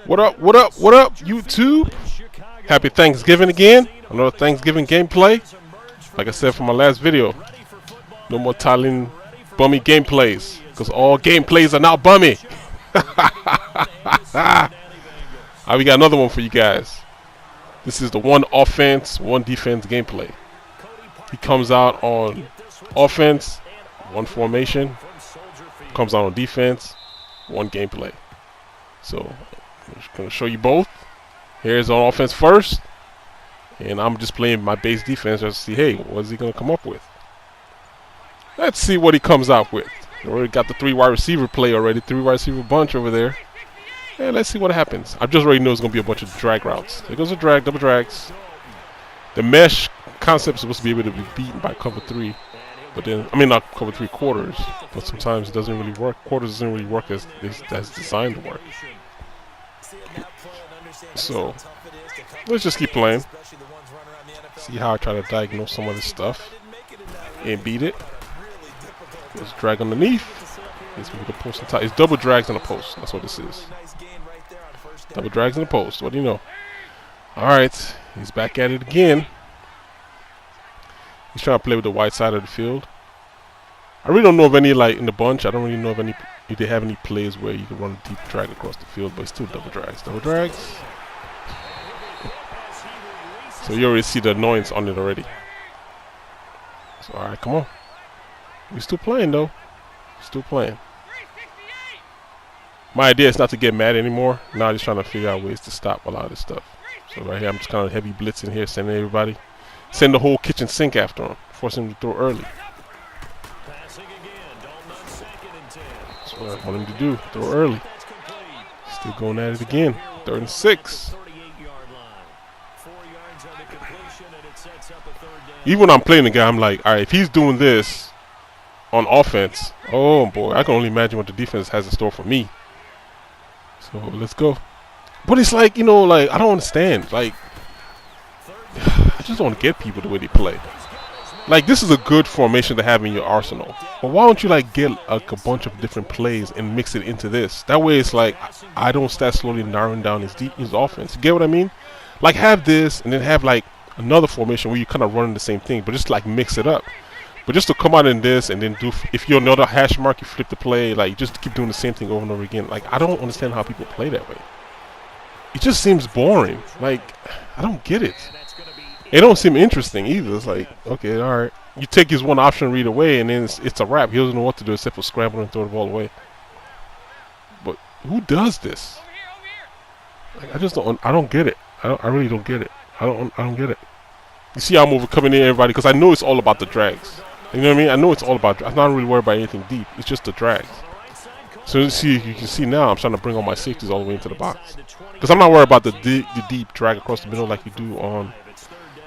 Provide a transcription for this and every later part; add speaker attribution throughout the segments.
Speaker 1: What up, what up, what up, YouTube? Happy Thanksgiving again. Another Thanksgiving gameplay. Like I said from my last video, no more Thailand bummy gameplays, because all gameplays are now bummy. We got another one for you guys. This is the one offense, one defense gameplay. He comes out on offense, one formation. Comes out on defense, one gameplay. So I'm just gonna show you both. Here's on offense first, and I'm just playing my base defense just to see, hey, what's he gonna come up with? Let's see what he comes out with. We already got the 3 wide receiver play already, 3 wide receiver bunch over there. And let's see what happens. I just already know it's gonna be a bunch of drag routes. There goes a drag, double drags. The mesh concept is supposed to be able to be beaten by cover 3. But then, I mean, not cover 3 quarters, but sometimes it doesn't really work. Quarters doesn't really work as designed to work. So, let's just keep playing. See how I try to diagnose some of this stuff and beat it. Let's drag underneath. Let's move the post on top. It's double drags on the post. That's what this is. Double drags on the post. What do you know? Alright, he's back at it again. He's trying to play with the wide side of the field. I really don't know of any, like, in the bunch. I don't really know if they have any plays where you can run a deep drag across the field, but it's still double drags. Double drags. So you already see the annoyance on it already. So, alright, come on. We're still playing, though. Still playing. My idea is not to get mad anymore. Now I'm just trying to figure out ways to stop a lot of this stuff. So right here, I'm just kind of heavy blitzing here, sending everybody. Send the whole kitchen sink after him. Force him to throw early. That's what I want him to do. Throw early. Still going at it again. 3rd and 6. Even when I'm playing the guy, I'm like, alright, if he's doing this on offense, oh boy, I can only imagine what the defense has in store for me. So let's go. But it's like, you know, like, I don't understand. Like, I just don't get people the way they play. Like, this is a good formation to have in your arsenal. But why don't you, like, get like a bunch of different plays and mix it into this? That way it's like, I don't start slowly narrowing down his offense. You get what I mean? Like, have this and then have, like, another formation where you kind of running the same thing, but just, like, mix it up. But just to come out in this and then do, if you're another hash mark, you flip the play, like, just keep doing the same thing over and over again. Like, I don't understand how people play that way. It just seems boring. Like, I don't get it. It don't seem interesting either. It's like, okay, all right. You take his one option read away, and then it's a wrap. He doesn't know what to do except for scramble and throw the ball away. But who does this? Like, I just don't. I don't get it. I really don't get it. I don't get it. You see how I'm overcoming in everybody because I know it's all about the drags. You know what I mean? I know it's all about. I'm not really worried about anything deep. It's just the drags. So you can see now I'm trying to bring all my safeties all the way into the box because I'm not worried about the deep drag across the middle like you do on,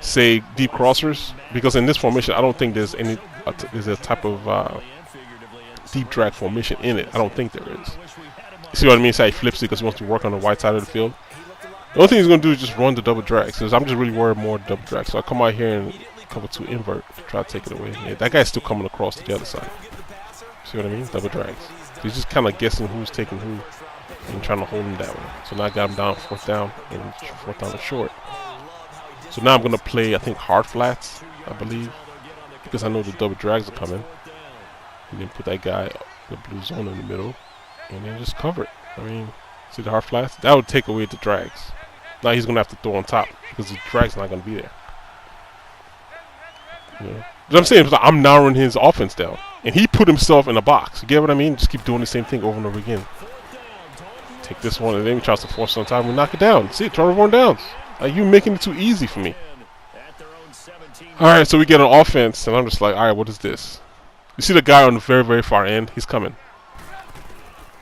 Speaker 1: say, deep crossers, because in this formation I don't think there's any there's a type of deep drag formation in it. I don't think there is. You see what I mean? So he flips it because he wants to work on the wide side of the field. The only thing he's going to do is just run the double drag, because I'm just really worried more double drag. So I come out here and cover 2 invert to try to take it away. Yeah, that guy's still coming across to the other side. See what I mean? Double drags. He's just kind of guessing who's taking who and trying to hold him that way. So now I got him down 4th down and 4th down and short. So now I'm going to play, I think, hard flats, I believe, because I know the double drags are coming. And then put that guy, the blue zone in the middle, and then just cover it. I mean, see the hard flats? That would take away the drags. Now he's going to have to throw on top because the drag's not going to be there. You know? What I'm saying is like, I'm narrowing his offense down. And he put himself in a box. You get what I mean? Just keep doing the same thing over and over again. Take this one and then he tries to force it on top and knock it down. See, turnover on downs. Like, you making it too easy for me. Alright, so we get an offense, and I'm just like, alright, what is this? You see the guy on the very, very far end? He's coming.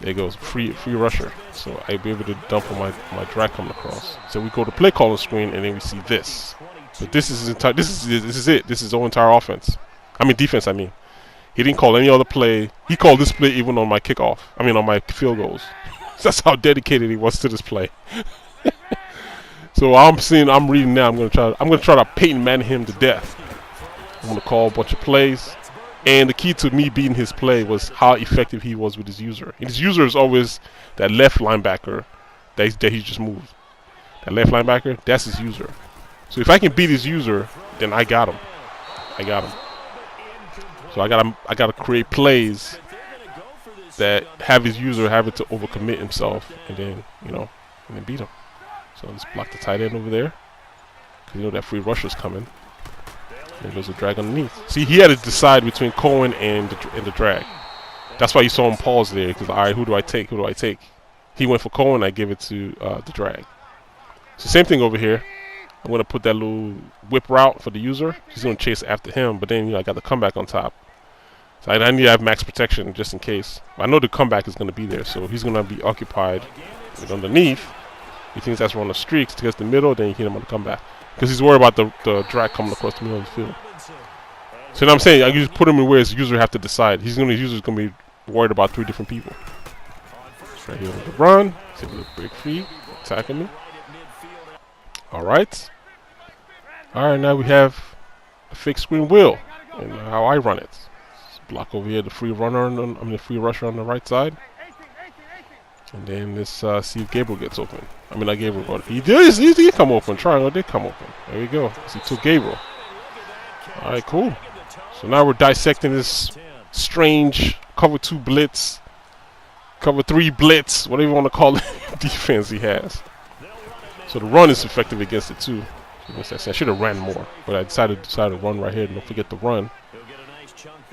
Speaker 1: There he goes, free rusher. So I'll be able to dump on my drag coming across. So we go to play calling screen, and then we see this. But this is his entire. This is it. This is our entire offense. I mean defense. I mean, he didn't call any other play. He called this play even on my kickoff. I mean on my field goals. That's how dedicated he was to this play. So I'm reading now. I'm gonna try to Peyton Manning him to death. I'm gonna call a bunch of plays, and the key to me beating his play was how effective he was with his user. And his user is always that left linebacker that he just moved. That left linebacker, that's his user. So if I can beat his user, then I got him. I got him. So I gotta create plays that have his user having to overcommit himself, and then and then beat him. So let's block the tight end over there, because that free rusher's coming. And there's a drag underneath. See, he had to decide between Cohen and the drag. That's why you saw him pause there, because all right, who do I take? Who do I take? He went for Cohen. I give it to the drag. So same thing over here. I'm gonna put that little whip route for the user. He's gonna chase after him, but then I got the comeback on top. So I need to have max protection just in case. I know the comeback is gonna be there, so he's gonna be occupied with underneath. He thinks that's run the streaks to get to the middle, then you hit him on the comeback. Because he's worried about the drag coming across the middle of the field. So what I'm saying, I just put him in where his user have to decide. His user's gonna be worried about 3 different people. Right here with the run. He's able to break free, attacking me. Alright. Alright, now we have a fixed screen wheel and how I run it. Let's block over here the free runner the free rusher on the right side. And then let's see if Gabriel gets open. I mean, not Gabriel, but he did come open. Triangle did come open. There we go. So he took Gabriel. All right, cool. So now we're dissecting this strange cover 2 blitz, cover 3 blitz, whatever you want to call it, defense he has. So the run is effective against it too. I should have ran more, but I decided to run right here. Don't forget the run.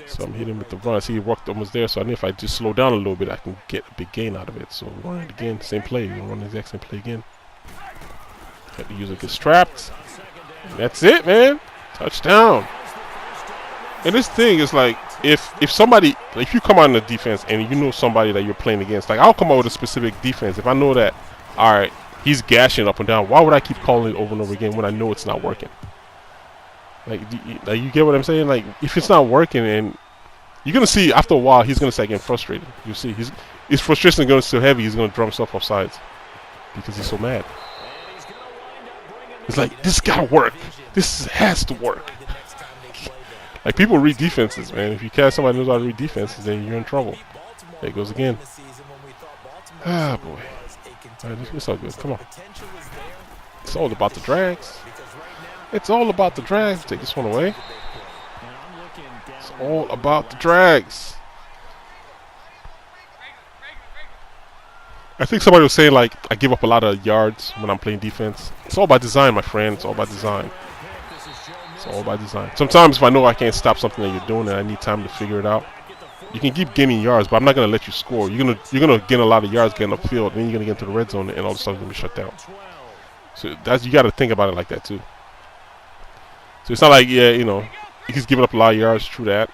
Speaker 1: So I'm hitting with the run. See, he walked almost there. So I know if I just slow down a little bit, I can get a big gain out of it. So run it again, same play. We'll run the exact same play again. Have the user get strapped. And that's it, man. Touchdown. And this thing is like, if somebody, like if you come on the defense and you know somebody that you're playing against, like I'll come out with a specific defense. If I know that, all right, he's gashing up and down, why would I keep calling it over and over again when I know it's not working? Like you get what I'm saying? Like, if it's not working, and you're gonna see after a while, he's gonna start getting frustrated. You see, his frustration is gonna so heavy, he's gonna drum himself off sides because he's so mad. It's like, this gotta work. This has to work. Like, people read defenses, man. If you catch somebody who knows how to read defenses, then you're in trouble. There it goes again. Ah, boy. All right, it's all good. Come on. It's all about the drags. It's all about the drags. Take this one away. It's all about the drags. I think somebody was saying, like, I give up a lot of yards when I'm playing defense. It's all by design, my friend. It's all by design. It's all by design. Sometimes if I know I can't stop something that you're doing and I need time to figure it out, you can keep gaining yards, but I'm not gonna let you score. You're gonna gain a lot of yards getting upfield, and then you're gonna get into the red zone, and all of a sudden you're gonna be shut down. So you got to think about it like that too. So it's not like, he's giving up a lot of yards, true that.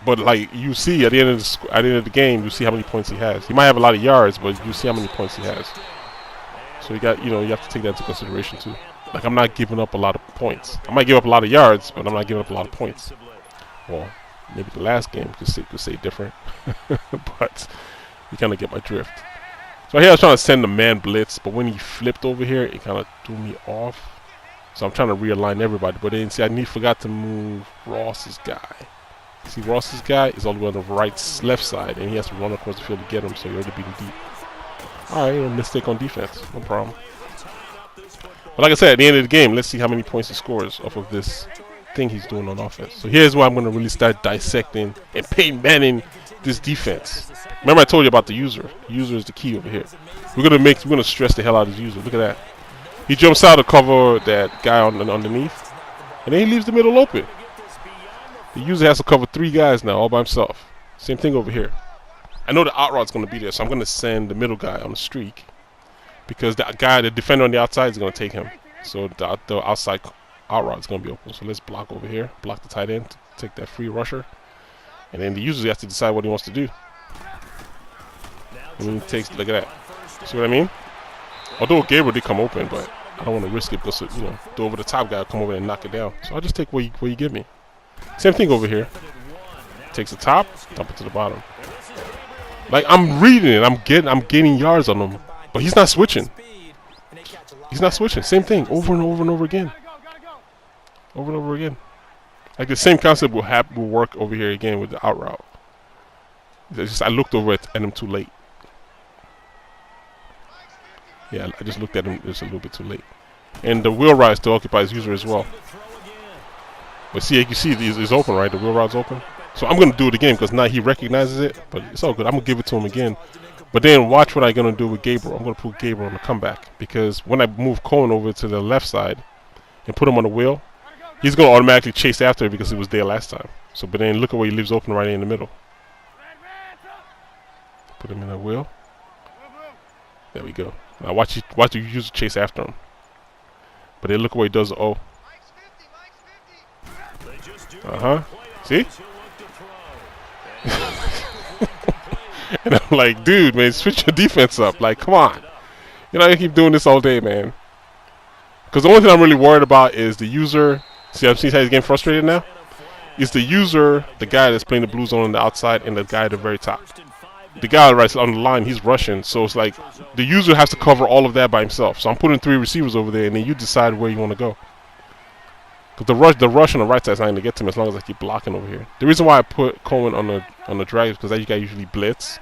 Speaker 1: But like you see at the end of the game, you see how many points he has. He might have a lot of yards, but you see how many points he has. So you have to take that into consideration too. Like, I'm not giving up a lot of points. I might give up a lot of yards, but I'm not giving up a lot of points. Well, maybe the last game could say different, but you kind of get my drift. So here I was trying to send the man blitz, but when he flipped over here, it kind of threw me off. So I'm trying to realign everybody, but then see, I forgot to move Ross's guy. See, Ross's guy is all the way on the left side, and he has to run across the field to get him, so you're already beating deep. All right, mistake on defense, no problem. But like I said, at the end of the game, let's see how many points he scores off of this thing he's doing on offense. So here's where I'm going to really start dissecting and Peyton Manning this defense. Remember I told you about the user. The user is the key over here. We're gonna stress the hell out of his user. Look at that. He jumps out to cover that guy underneath, and then he leaves the middle open. The user has to cover 3 guys now all by himself. Same thing over here. I know the out route's going to be there, so I'm going to send the middle guy on the streak, because the defender on the outside is going to take him. So the outside out route is going to be open. So let's block over here, block the tight end, take that free rusher, and then the user has to decide what he wants to do. And he takes, look at that. See what I mean? Although Gabriel did come open, but I don't want to risk it because the over the top guy will come over and knock it down. So I'll just take what you give me. Same thing over here. Takes the top, dump it to the bottom. Like, I'm reading it, I'm gaining yards on him, but he's not switching. He's not switching. Same thing over and over and over again. Over and over again. Like, the same concept will work over here again with the out route. It's just I looked over at him too late. Yeah, I just looked at him just a little bit too late. And the wheel ride still occupies user as well. But see, you see, it's open, right? The wheel ride's open. So I'm going to do it again because now he recognizes it. But it's all good. I'm going to give it to him again. But then watch what I'm going to do with Gabriel. I'm going to put Gabriel on the comeback. Because when I move Cohen over to the left side and put him on the wheel, he's going to automatically chase after it because he was there last time. So, but then look at where he leaves open right in the middle. Put him in the wheel. There we go. Now watch you use the chase after him. But then look at what he does. Oh. See? And I'm like, dude, man, switch your defense up. Like, come on. You know, you keep doing this all day, man. Because the only thing I'm really worried about is the user. See how he's getting frustrated now? Is the user, the guy that's playing the blue zone on the outside, and the guy at the very top. The guy right on the line, he's rushing. So it's like the user has to cover all of that by himself. So I'm putting 3 receivers over there, and then you decide where you want to go. Because the rush on the right side is not going to get to him as long as I keep blocking over here. The reason why I put Cohen on the drag is because that guy usually blitz.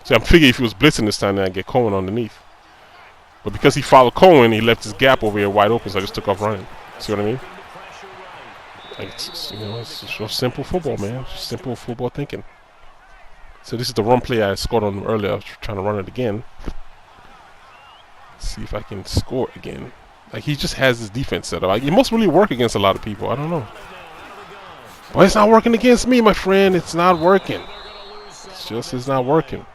Speaker 1: So I'm figuring if he was blitzing this time, then I'd get Cohen underneath. But because he followed Cohen, he left his gap over here wide open, so I just took off running. See what I mean? Like, it's just simple football, man. It's just simple football thinking. So this is the run play I scored on him earlier. I was trying to run it again. Let's see if I can score it again. Like, he just has his defense set up. Like, it must really work against a lot of people. I don't know. But it's not working against me, my friend. It's not working. It's not working.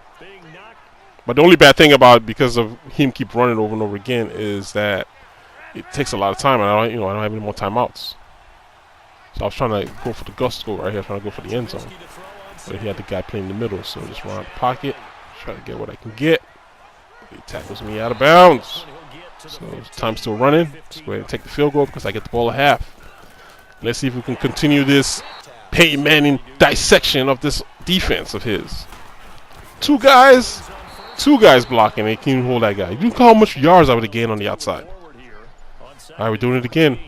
Speaker 1: But the only bad thing about it, because of him keep running over and over again, is that it takes a lot of time, and I don't have any more timeouts. So I was trying to go for the gusto right here, trying to go for the end zone. But he had the guy playing in the middle, so just run out the pocket, try to get what I can get. He tackles me out of bounds. So time's still running. Let's go ahead and take the field goal because I get the ball at half. Let's see if we can continue this Peyton Manning dissection of this defense of his. Two guys blocking. They can't even hold that guy. You can call how much yards I would have gained on the outside. All right, we're doing it again.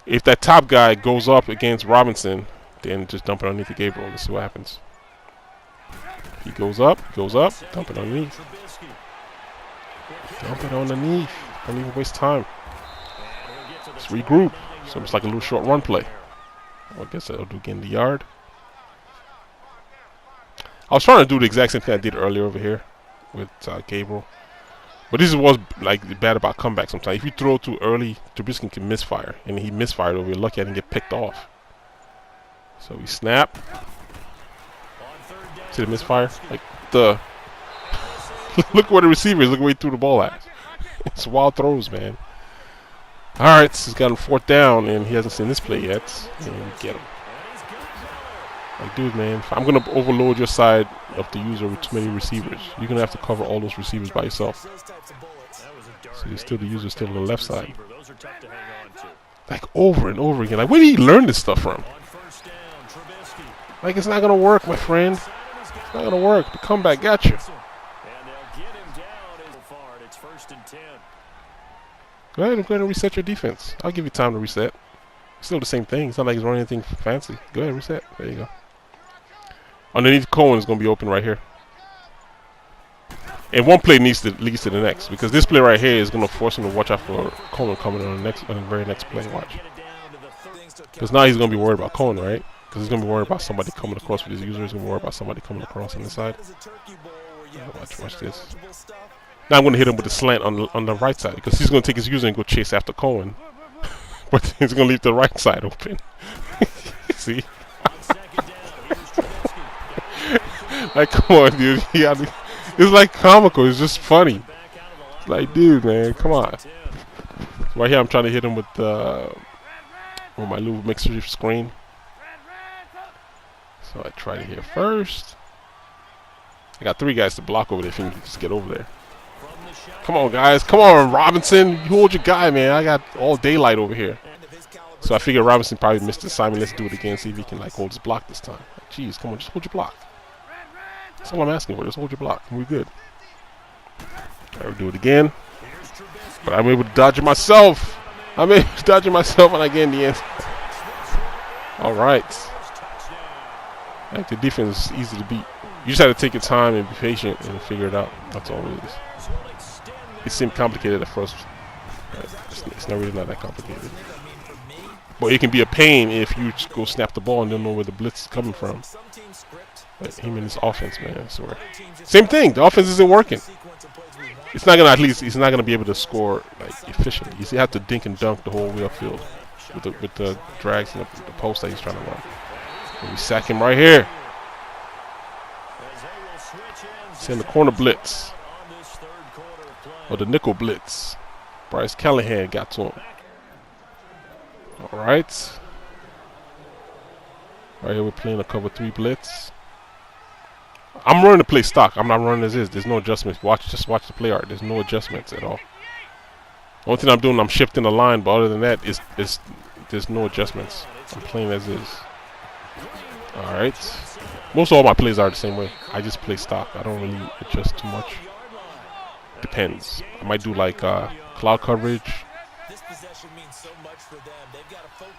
Speaker 1: If that top guy goes up against Robinson, then just dump it underneath the Gabriel. Let's see what happens. He goes up, dump it underneath. Dump it underneath. Don't even waste time. Let's regroup. So it's like a little short run play. Well, I guess I'll do again the yard. I was trying to do the exact same thing I did earlier over here with Gabriel. But this is what's like bad about comeback sometimes. If you throw too early, Trubisky can misfire. And he misfired over here. Lucky I didn't get picked off. So we snap. See the misfire? Like the... Look where the receiver is. Look where he threw the ball at. It's wild throws, man. Alright, so he's got him 4th down, and he hasn't seen this play yet. And we get him. Like, dude, man, I'm going to overload your side of the user with too many receivers. You're going to have to cover all those receivers by yourself. So the user's still on the left side. Like, over and over again. Like, where did he learn this stuff from? Like, it's not going to work, my friend. It's not going to work. The comeback got you. Go ahead and reset your defense. I'll give you time to reset. It's still the same thing. It's not like he's running anything fancy. Go ahead, reset. There you go. Underneath Cohen is going to be open right here. And one play leads to the next, because this play right here is going to force him to watch out for Cohen coming on the very next play. Watch. Because now he's going to be worried about Cohen, right? Because he's going to be worried about somebody coming across with his user. He's going to be worried about somebody coming across on the side. Watch this. Now I'm going to hit him with the slant on the right side, because he's going to take his user and go chase after Cohen. But he's going to leave the right side open. See? Like, come on, dude. It's like comical. It's just funny. It's like, dude, man, come on. So right here, I'm trying to hit him with my little mixer screen. So I tried it here first. I got 3 guys to block over there if you can just get over there. Come on, guys. Come on, Robinson. You hold your guy, man. I got all daylight over here. So I figured Robinson probably missed the assignment. Let's do it again. See if he can like hold his block this time. Like, jeez, come on. Just hold your block. That's all I'm asking for. Just hold your block. And we're good. All right, we'll do it again. But I'm able to dodge it myself. I'm able to dodge it myself and I get in the end. All right. Like, the defense is easy to beat. You just have to take your time and be patient and figure it out. That's all it is. It seemed complicated at first, but it's not really not that complicated. But it can be a pain if you just go snap the ball and don't know where the blitz is coming from. But him and his offense, man, I swear. Same thing. The offense isn't working. It's not gonna, at least he's not gonna be able to score like efficiently. You have to dink and dunk the whole way upfield with the drags and the post that he's trying to run. And we sack him right here. Send the corner blitz. Or the nickel blitz. Bryce Callahan got to him. Alright. Right here we're playing a cover 3 blitz. I'm running the play stock. I'm not running as is. There's no adjustments. Just watch the play art. There's no adjustments at all. The only thing I'm doing, I'm shifting the line, but other than that, there's no adjustments. I'm playing as is. Alright. Most of all my plays are the same way. I just play stock. I don't really adjust too much. Depends. I might do like cloud coverage.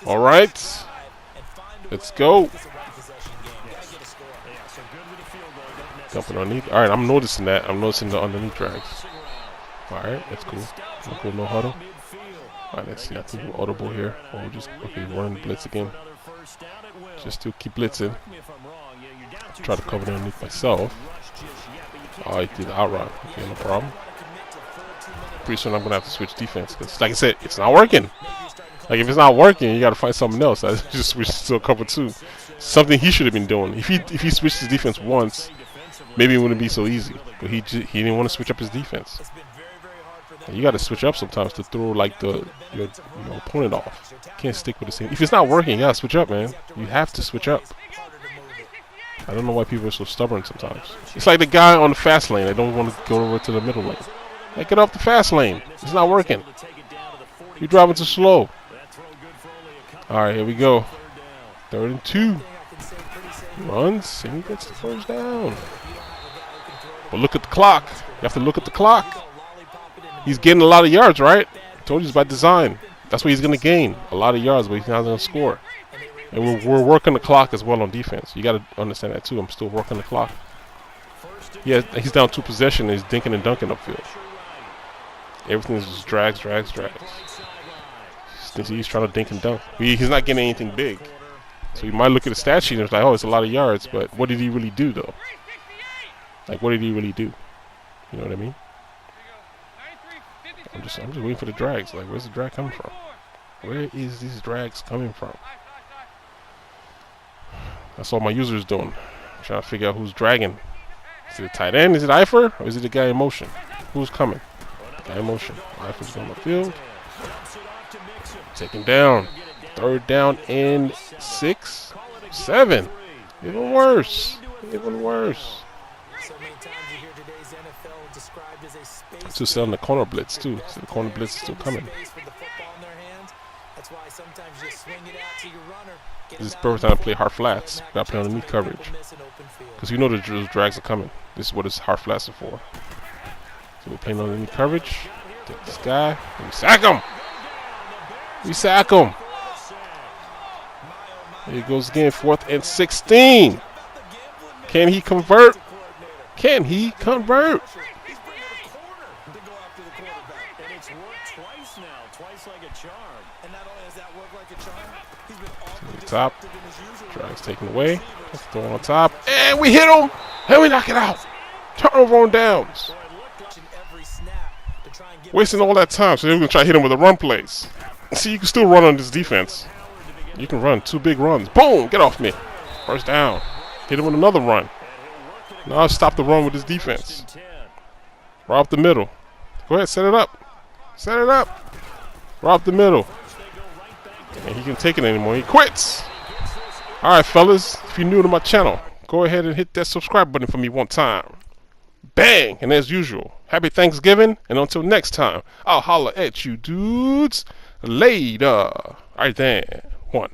Speaker 1: Alright. Let's go. Jumping underneath. Alright, I'm noticing that. I'm noticing the underneath drags. Alright, that's cool. Cool, no huddle. Alright, let's see. I think we're audible here. Or we're just, okay, running the blitz again. Just to keep blitzing. Try to cover it underneath myself. Oh, I did the outrun. Okay, no problem. Pretty soon I'm going to have to switch defense. Because, like I said, it's not working. Like, if it's not working, you got to find something else. I just switched to a cover 2. Something he should have been doing. If he switched his defense once, maybe it wouldn't be so easy. But he didn't want to switch up his defense. And you got to switch up sometimes to throw like your opponent off. You can't stick with the same. If it's not working, you got to switch up, man. You have to switch up. I don't know why people are so stubborn sometimes. It's like the guy on the fast lane. They don't want to go over to the middle lane. Like, get off the fast lane. It's not working. You're driving too slow. Alright, here we go. 3rd and 2. Runs, and he gets the first down. But look at the clock. You have to look at the clock. He's getting a lot of yards, right? I told you it's by design. That's what he's going to gain. A lot of yards, but he's not going to score. And we're working the clock as well on defense. You got to understand that too. I'm still working the clock. Yeah, he's down 2 possessions. He's dinking and dunking upfield. Everything is just drags. He's trying to dink and dunk. He's not getting anything big. So you might look at the stat sheet and it's like, oh, it's a lot of yards. But what did he really do, though? Like, what did he really do? You know what I mean? I'm just waiting for the drags. Like, where's the drag coming from? Where is these drags coming from? That's all my users doing. I'm trying to figure out who's dragging. Is it a tight end? Is it Eifer? Or is it the guy in motion? Who's coming? The guy in motion. Eifer's on the field. Taken down. 3rd down and 6. 7. Even worse. Even worse. Still selling the corner blitz too. So the corner blitz is still coming. This is perfect time to play hard flats. Got to play underneath coverage. Because you know those drags are coming. This is what his hard flats are for. So we're playing underneath coverage. Take this guy. And we sack him. We sack him. Here he goes again. 4th and 16. Can he convert? Can he convert? To the top. Drags taken away. Throw on top. And we hit him. And we knock it out. Turnover on downs. Wasting all that time. So they're going to try to hit him with the run plays. See, you can still run on this defense. You can run 2 big runs. Boom! Get off me. First down. Hit him with another run. Now stop the run with this defense. Right up the middle. Go ahead, set it up. Set it up. Right up the middle. And he can't take it anymore. He quits. Alright, fellas. If you're new to my channel, go ahead and hit that subscribe button for me one time. Bang! And as usual, happy Thanksgiving. And until next time, I'll holler at you dudes. Later. Alright then. 1.